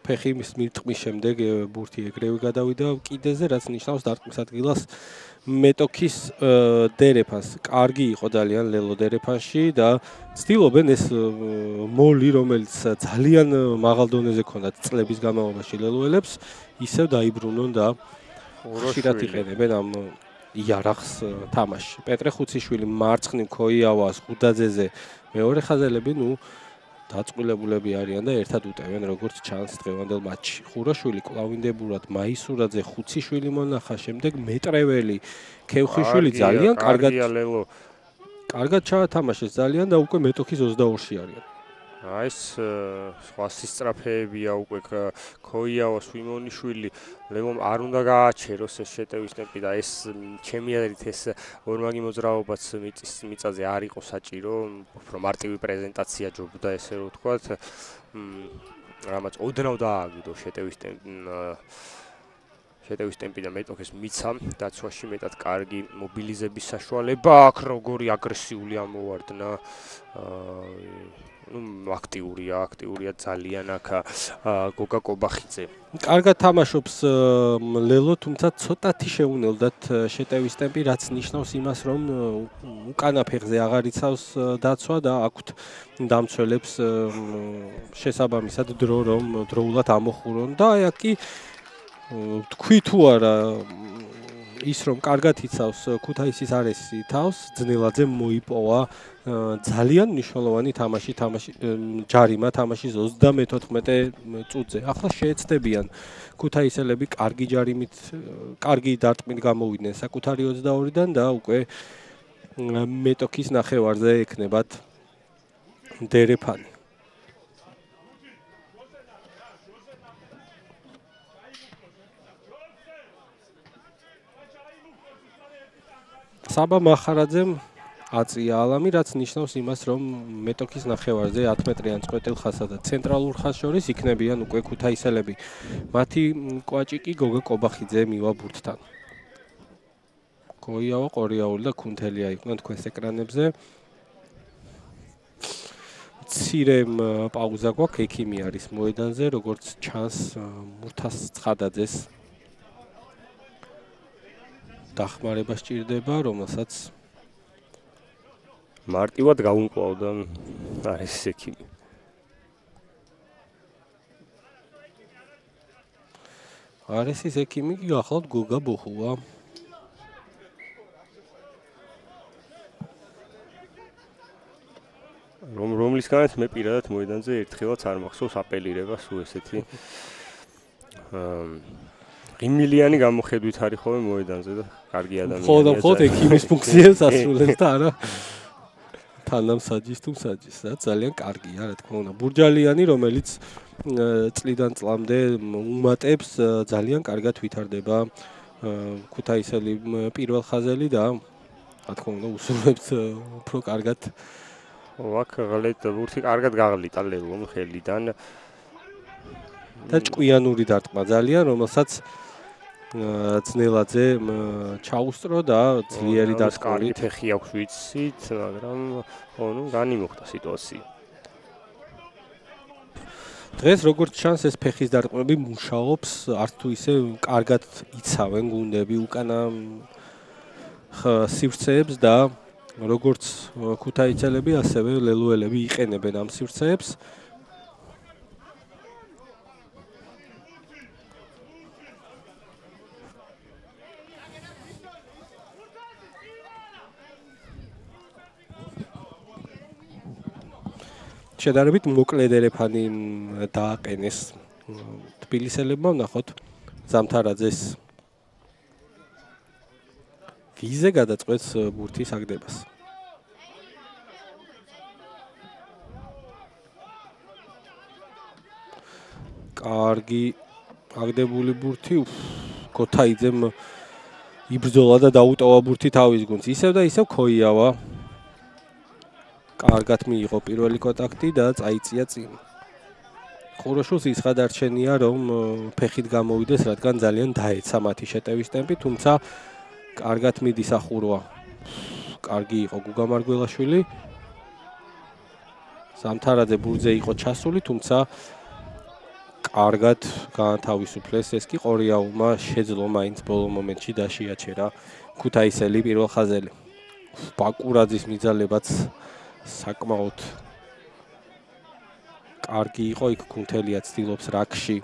ფეხი მირტყმის შემდეგ ბურთი ეგრევე გადავიდა კიდეზე, რაც ნიშნავს დარტყმის ადგილას მეტოქის დერეფანს. კარგი იყო ძალიან ლელო დერეფანში და ცდილობენ ეს მოლი, რომელიც ძალიან მაღალ დონეზე ქონდათ წლების განმავლობაში ლელოელებს, ისევ დაიბრუნონ და ხშირად იყენებენ ამ იარაღს თამაში. პეტრე ხუციშვილი მარცხნივ ქოიავას ხუდაძეზე მეორე ხაზელები, დაწყვილებულები არიან და ერთად უტევენ როგორც ჩანს დღევანდელ მატჩში. ხურაშვილი, კლავინდებურად, მაისურაძე, ხუციშვილი მონახა, შემდეგ მეტრეველი, ქევხიშვილი ძალიან კარგად ჩაათამაშეს ძალიან და უკვე მეტოქის 22-ში არიან. აი ეს სხვა სისწრაფეებია უკვე ქოიავა, სვიმონიშვილი, ლევომ არ უნდა გააჩეროს ეს შეტევის ტემპი და ეს ჩემი აზრით ეს ორმაგი მოძრაობაც მიწაზე არ იყო საჭირო, უფრო მარტივი პრეზენტაცია ჯობდა ესე რომ ვთქვათ. რამაც ოდნავ დააგდო შეტევის ტემპი და მეტოქეს მიცა დაცვაში მეტად კარგი მობილიზების საშუალება აქ როგორი აგრესიული ამოვარდნა აქტიურია ძალიან აქ გოგა კობახიძე. კარგად თამაშობს ლელო, თუმცა ცოტათი შეუნელდათ შეტევის ტემპი, რაც ნიშნავს იმას, რომ უკანა ფეხზე აღარ იცავს დაცვა და აქვთ დამცველებს შესაბამისად დრო რომ დროულად ამოხურონ და აი აქ კი თქვი თუ არა ის რომ კარგად იცავს ქუთაისის არესი თავს, ძნელაძე მოიპოვა ძალიან მნიშვნელოვანი ჯარიმა თამაშის 34 წუთზე. ახლა შეეცდებიან ქუთაისელები კარგი ჯარიმით, კარგი დარტყმით გამოვიდნენ საკუთარი 22-დან და უკვე მეტოქის ნახევარზე ექნებათ დერეფანი. საბა მახარაძემ აწია ალამი, რაც ნიშნავს იმას, რომ მეტოქის ნახევარზე 10 მეტრიან წყვეტილ ხაზსა და ცენტრალურ ხაზს შორის იქნებიან უკვე ქუთაისელები. მათი კვაჭი კი გოგა კობახიძე მივა ბურთთან. კოიავა, ყორიაული და კუნთელია იყვნენ თქვენს ეკრანებზე. მცირე პაუზა გვაქვს, ექიმი არის მოედანზე, როგორც ჩანს მურთას ცხადაძეს დახმარება სჭირდება, რომელსაც მარტივად გაუმკლავდა არის ექიმი. არესის ექიმი კი გახლავთ გოგა ბოხუა. რომლისგანაც მე პირადად მოედანზე ერთხელაც არ მახსოვს აპელირება სულ ესეთი ღიმილიანი გამოხედვით არის ხოლმე მოედანზე და კარგი ადამიანია. მხოლოდ ექიმის ფუნქციებს ასრულებს და არა თანამსაჯის თუ მსაჯის, რაც ძალიან კარგია, რა თქმა უნდა. ბურჯალიანი, რომელიც წლიდან წლამდე უმატებს, ძალიან კარგად ვითარდება ქუთაისელი პირველ ხაზელი და რა თქმა უნდა უსურვებს უფრო კარგად. აქ ღლეთ ბურთი კარგად გაღლიტა ლელომ ხელიდან და ჭკვიანური დარტყმა ძალიან, რომელსაც ძნელაძე ჩაუსწრო და ძლიერი დარტყმით ფეხი აქვს ვიცით, მაგრამ განიმოხდა სიტუაცია. დღეს როგორც ჩანს ეს ფეხის დარტყმები მუშაობს, არც თუ ისე კარგად იცავენ გუნდები, უკანა სივრცეებს და როგორც ქუთაისელები, ასევე ლელუელები იყენებენ ამ სივრცეებს. შედარებით მოკლედ ერეფანი დააყენეს თბილისელებმა, ნახოთ ზამთარაძეს ვიზე გადაწყვეტს ბურთის აგდებას. კარგი აგდებული ბურთი, ქოთაიძემ იბრძოლა და დაუტოვა ბურთი თავის გუნდს. ისევ და ისევ ქოიავა. კარგად მიიღო პირველი კონტაქტი და წაიწია წინ. ხუროშულს ის გადარჩენია, რომ ფეხით გამოვიდეს, რადგან ძალიან დაეცა მათი შეტევის ტემპი, თუმცა კარგად მიდის ახურვა. კარგი იყო გუგა მარგველაშვილი. ზამთარაძე ბურთზე იყო ჩასული, თუმცა კარგად გაანთავისუფლეს. ეს კი ყორიაულმა შეძლო მაინც ბოლო მომენტში დაშიაჩერა ქუთაისელი პირველ ხაზელი. ბაკურაძის მიძალებაც საკმაოდ კარგი იყო, იქ კუნთელია ცდილობს რაკში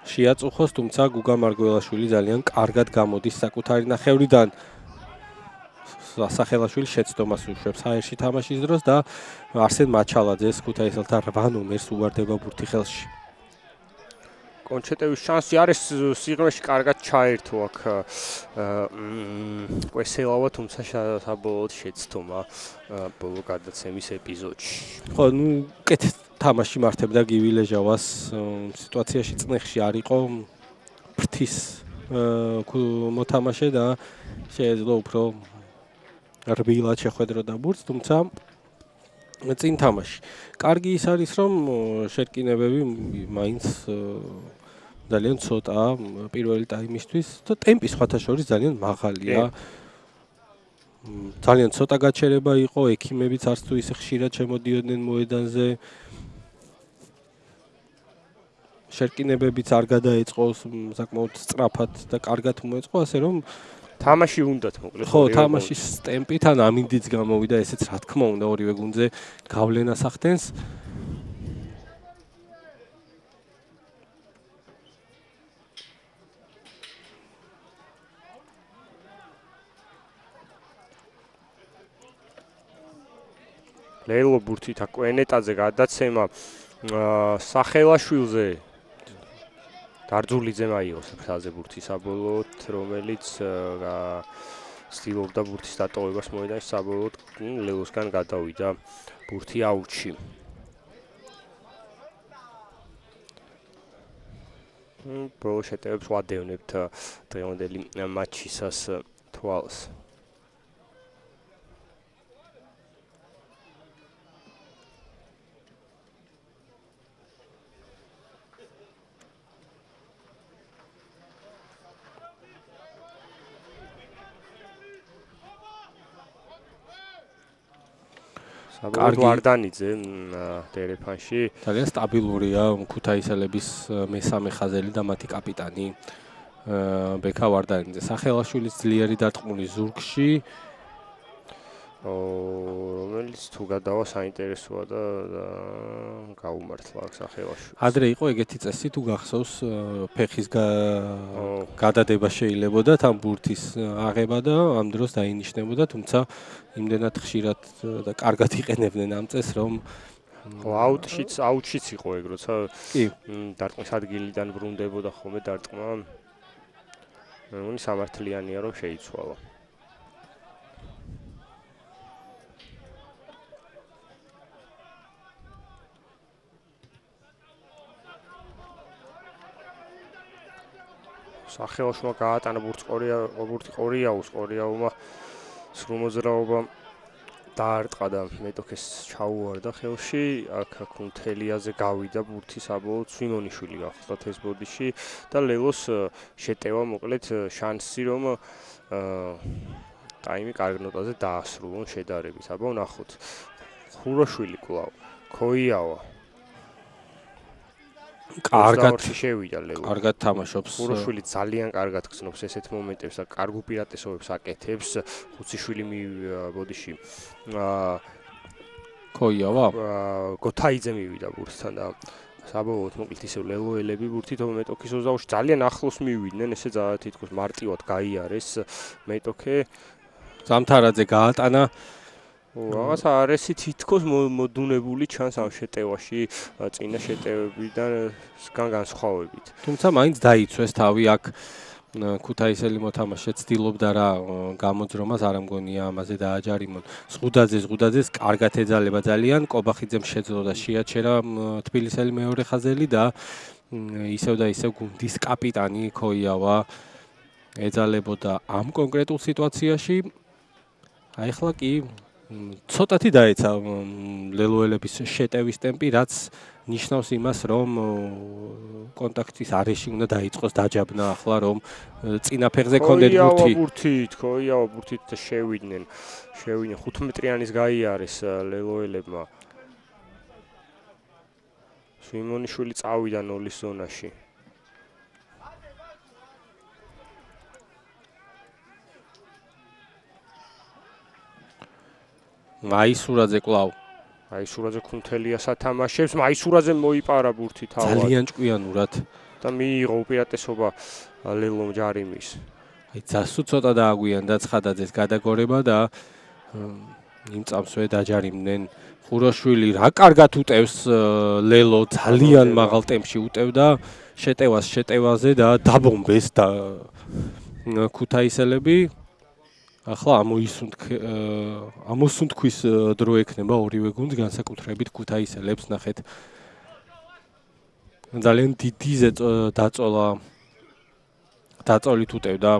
შეაწუხოს, თუმცა გუგა მარგველაშვილი ძალიან კარგად გამოდის საკუთარი ნახევრიდან. სახელაშვილი შეცდომას უშვებს ჰაერში თამაშის დროს და არსენ მაჩალაძეს ქუთაისელთა 8 ნომერს უვარდება ბურთი ხელში. კონჩეტევის შანსი არის სიღრმეში კარგად ჩაერთო აქ კვესელავა, თუმცა საბოლოოდ შეცდომა ბოლო გადაცემის ეპიზოდში. ხო, კეთ თამაში მართებდა გივი ლეჟავას სიტუაციაში წნეხში არ იყო ფრთის მოთამაშე და შეეძლო უფრო რბილად შეხვედროდა ბურთს, თუმცა წინ თამაში. კარგი ის არის, რომ შერკინებები მაინც ძალიან ცოტა პირველი ტაიმისთვის და ტემპი სხვათა შორის ძალიან მაღალია. ძალიან ცოტა გაჩერება იყო, ექიმებიც არც თუ ისე ხშირად შემოდიოდნენ მოედანზე. შერკინებებიც არ გადაეწყო საკმაოდ სწრაფად და კარგად მოეწყო, ასე რომ თამაში უნდათ მოკლედ. ხო, თამაშის ტემპით ან ამინდიც გამოვიდა, ესეც რა თქმა უნდა ორივე გუნდზე გავლენას ახდენს. ლეილო ბურთით აკوينეტაძე გადაცემა სახელაშვილზე დარძულიძე მაიოს ხალხზე ბურთი საბოლოოდ, რომელიც ცდილობდა ბურთის დატოვებას მოედანში, საბოლოოდ ლელოსგან გადავიდა ბურთი აუტში. ბოლო შეტევებს ვადევნებთ დღევანდელი მატჩისას თვალს. კარგი ვარდანიძე დერეფანში ძალიან სტაბილურია ქუთაისელების მესამე ხაზელი და მათი კაპიტანი ბექა ვარდანიძე. სახელაშვილის ძლიერი დარტყმული ზურგში, რომელიც თუ გადავა საინტერესოა და გაუმართლა აქ სახელაშვილს. ადრე იყო ეგეთი წესი, თუ გახსოვს, ფეხის გადადება შეიძლებოდა თან ბურთის აღება და ამ დროს დაინიშნებოდა, თუმცა იმდენად ხშირად და კარგად იყენებდნენ ამ წესს, რომ აუტშიც იყო ეგ, როცა კი, დარტყმის ადგილიდან ბრუნდებოდა ხოლმე დარტყმა. მეგონი სამართლიანია რომ შეიცვალა. სახელაშვილმა გაატანა ბურთი ყორიაულმა სრულ მოძრაობა დაარტყა და მეტოქეს ჩაუვარდა ხელში. აქ კუნთელიაზე გავიდა ბურთი საბოლოოდ სვიმონიშვილი გახსოვთ ეს ბოდიში და ლელოს შეტევა მოკლედ შანსი რომ ტაიმი კარგ ნოტაზე დაასრულონ შედარებით. აბა ნახოთ. ხუროშვილი კვლავ ქოიავა კარგად შევიდა ლელო. კარგად თამაშობს. ხუროშვილი ძალიან კარგად გრძნობს ესეთ მომენტებს და კარგ უპირატესობებს აკეთებს. ხუციშვილი ბოდიში ქოიავა? გოთაიძე მივიდა ბურთთან და საბოლოოდ მოკლედ ისევ ლელოელები ბურთით მეტოქის 20-ში ძალიან ახლოს მივიდნენ, ესე თითქოს მარტივად გაიარეს მეტოქე. ზამთარაძე გაატანა რაღაცა არესი თითქოს მოდუნებული ჩანს ამ შეტევაში წინა შეტევებიდან განსხვავებით. თუმცა მაინც დაიცვეს თავი აქ ქუთაისელი მოთამაშე ცდილობდა რა გამოძრომას, არ მგონია ამაზე დააჯარიმონ. ზღუდაძეს კარგად ეძალება ძალიან, კობახიძემ შეძლო და შეაჩერა თბილისელი მეორე ხაზელი და ისევ და ისევ გუნდის კაპიტანი ქოიავა ეძალებოდა ამ კონკრეტულ სიტუაციაში. აი ახლა კი ცოტათი დაეცა ლელოელების შეტევის ტემპი, რაც ნიშნავს იმას, რომ კონტაქტის არეში უნდა დაიწყოს დაჯაბნა ახლა, რომ წინა ფეხზე კონდეთ ბურთი. ქოიავა ბურთით შევიდნენ 15-მეტრიანის გაიარეს ლელოელებმა. სვიმონიშვილი წავიდა 0-ის ზონაში. მაისურაძე კლავ. მაისურაძე ქუნთელია სათამაშებს, მაისურაძემ მოიპარა ბურთი თავად. ძალიან ჭკვიანურად და მიიღო უპირატესობა ლელომ ჯარიმის. აი ძასუ ცოტა დააგვიანდა ცხადაძეს გადაგორება და იმ წამსვე დაჯარიმდნენ. ხუროშვილი რა კარგად უტევს ლელო, ძალიან მაღალ ტემპში უტევდა შეტევაზე და დაბომბეს და ქუთაისელები ახლა ამოსუნთქვის დრო ექნება ორივე გუნდს, განსაკუთრებით ქუთაისელებს ნახეთ. ძალიან დიდი დაწოლით უტევდა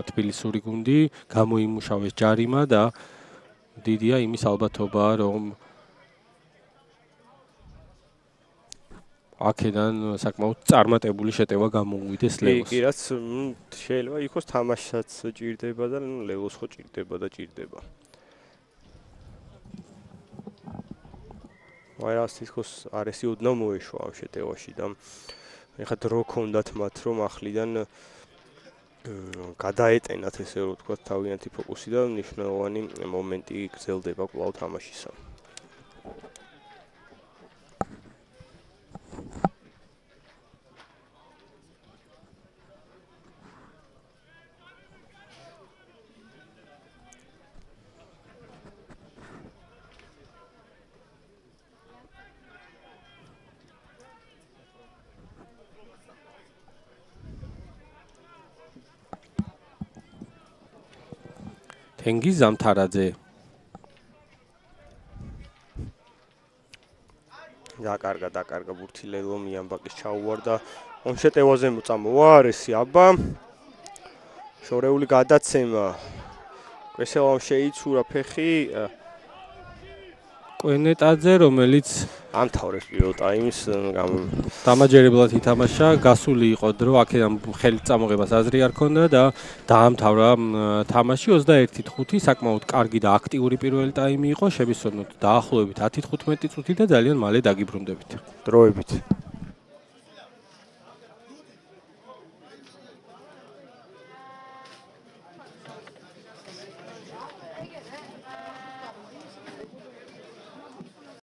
თბილისური გუნდი, გამოიმუშავეს ჯარიმა და დიდია იმის ალბათობა, რომ აქედან საკმაოდ წარმატებული შეტევა გამოუვიდეს ლელოს. კი, რაც შეიძლება იყოს თამაშსაც ჭირდება და ლელოს ხო ჭირდება. ვაირას თითქოს არესი უდნა მოეშვა ამ შეტევაში და ეხლა დრო ქონდათ მათ, რომ ახლიდან გადაეტენათ ესე რომ ვთქვათ თავიანთი ფოკუსი და მნიშვნელოვანი მომენტი გრძელდება კვლავ თამაშისა. თენგიზ ზამთარაძე დაკარგა ბურთი ლელო მიამბაკის ჩაუვარდა ამ შეტევაზე მოწამოვა არესი აბა შორეული გადაცემა კესელამ შეიცურა ფეხი კვენეტაძე, რომელიც ამთავრებს პირველ ტაიმს დამაჯერებლად ითამაშა, გასული იყო დრო, აქედან ხელით წამოღებას აზრი არ ქონდა და დაამთავრა თამაში 21-5, საკმაოდ კარგი და აქტიური პირველი ტაიმი იყო, შევისწოროთ დაახლოებით 10-15 წუთი და ძალიან მალე დაგიბრუნდებით. დროებით